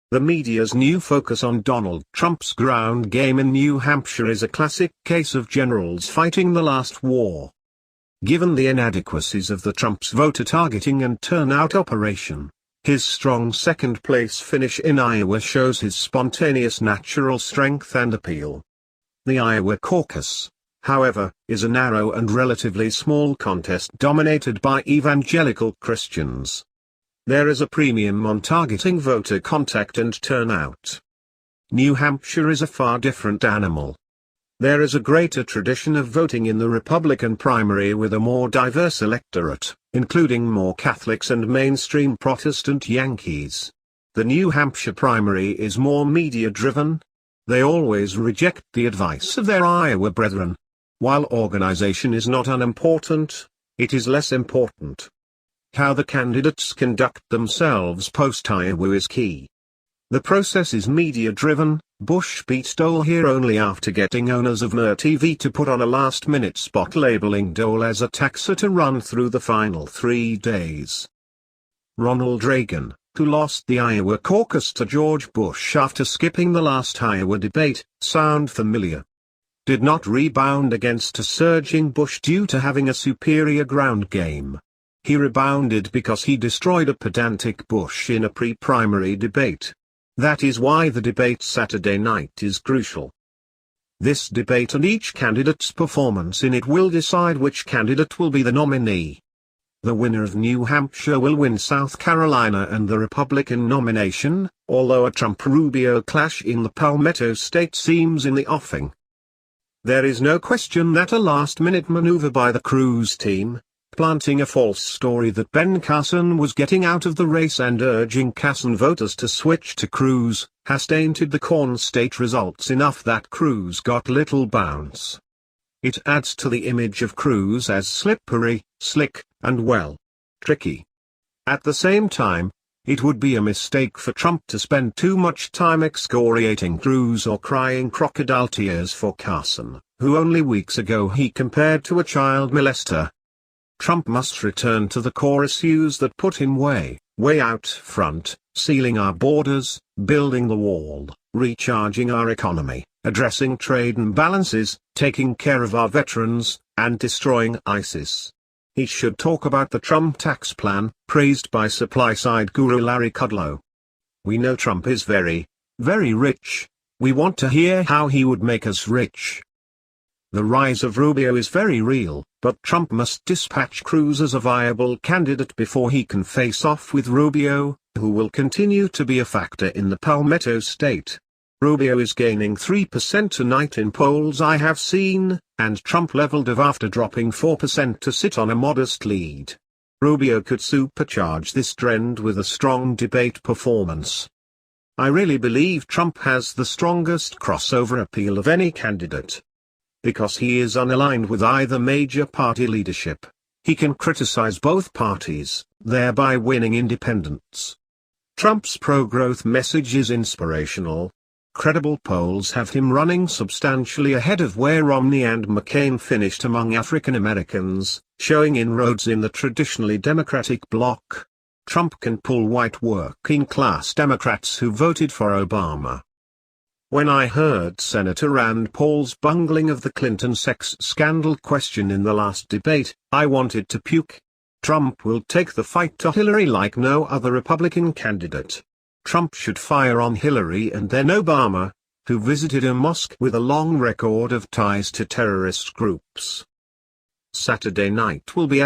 The media's new focus on Donald Trump's ground game in New Hampshire is a classic case of generals fighting the last war. Given the inadequacies of the Trump's voter targeting and turnout operation, his strong second-place finish in Iowa shows his spontaneous natural strength and appeal. The Iowa Caucus, however, is a narrow and relatively small contest dominated by evangelical Christians. There is a premium on targeting voter contact and turnout. New Hampshire is a far different animal. There is a greater tradition of voting in the Republican primary with a more diverse electorate, including more Catholics and mainstream Protestant yankees. The New Hampshire primary is more media-driven. They always reject the advice of their Iowa brethren. While organization is not unimportant, it is less important. How the candidates conduct themselves post-Iowa is key. The process is media-driven. Bush beat Dole here only after getting owners of WMUR-TV to put on a last-minute spot labeling Dole as a taxer to run through the final 3 days. Ronald Reagan, who lost the Iowa caucus to George Bush after skipping the last Iowa debate, sound familiar? Did not rebound against a surging Bush due to having a superior ground game. He rebounded because he destroyed a pedantic Bush in a pre-primary debate. That is why the debate Saturday night is crucial. This debate and each candidate's performance in it will decide which candidate will be the nominee. The winner of New Hampshire will win South Carolina and the Republican nomination, although a Trump-Rubio clash in the Palmetto State seems in the offing. There is no question that a last-minute maneuver by the Cruz team, planting a false story that Ben Carson was getting out of the race and urging Carson voters to switch to Cruz, has tainted the corn state results enough that Cruz got little bounce. It adds to the image of Cruz as slippery, slick, and tricky. At the same time, it would be a mistake for Trump to spend too much time excoriating Cruz or crying crocodile tears for Carson, who only weeks ago he compared to a child molester. Trump must return to the core issues that put him way out front: sealing our borders, building the wall, recharging our economy, addressing trade imbalances, taking care of our veterans, and destroying ISIS. He should talk about the Trump tax plan, praised by supply-side guru Larry Kudlow. We know Trump is very rich. We want to hear how he would make us rich. The rise of Rubio is very real, but Trump must dispatch Cruz as a viable candidate before he can face off with Rubio, who will continue to be a factor in the Palmetto State. Rubio is gaining 3% tonight in polls I have seen, and Trump leveled off after dropping 4% to sit on a modest lead. Rubio could supercharge this trend with a strong debate performance. I really believe Trump has the strongest crossover appeal of any candidate. Because he is unaligned with either major party leadership, he can criticize both parties, thereby winning independents. Trump's pro-growth message is inspirational. Credible polls have him running substantially ahead of where Romney and McCain finished among African Americans, showing inroads in the traditionally Democratic bloc. Trump can pull white working-class Democrats who voted for Obama. When I heard Senator Rand Paul's bungling of the Clinton sex scandal question in the last debate, I wanted to puke. Trump will take the fight to Hillary like no other Republican candidate. Trump should fire on Hillary and then Obama, who visited a mosque with a long record of ties to terrorist groups. Saturday night will be epic.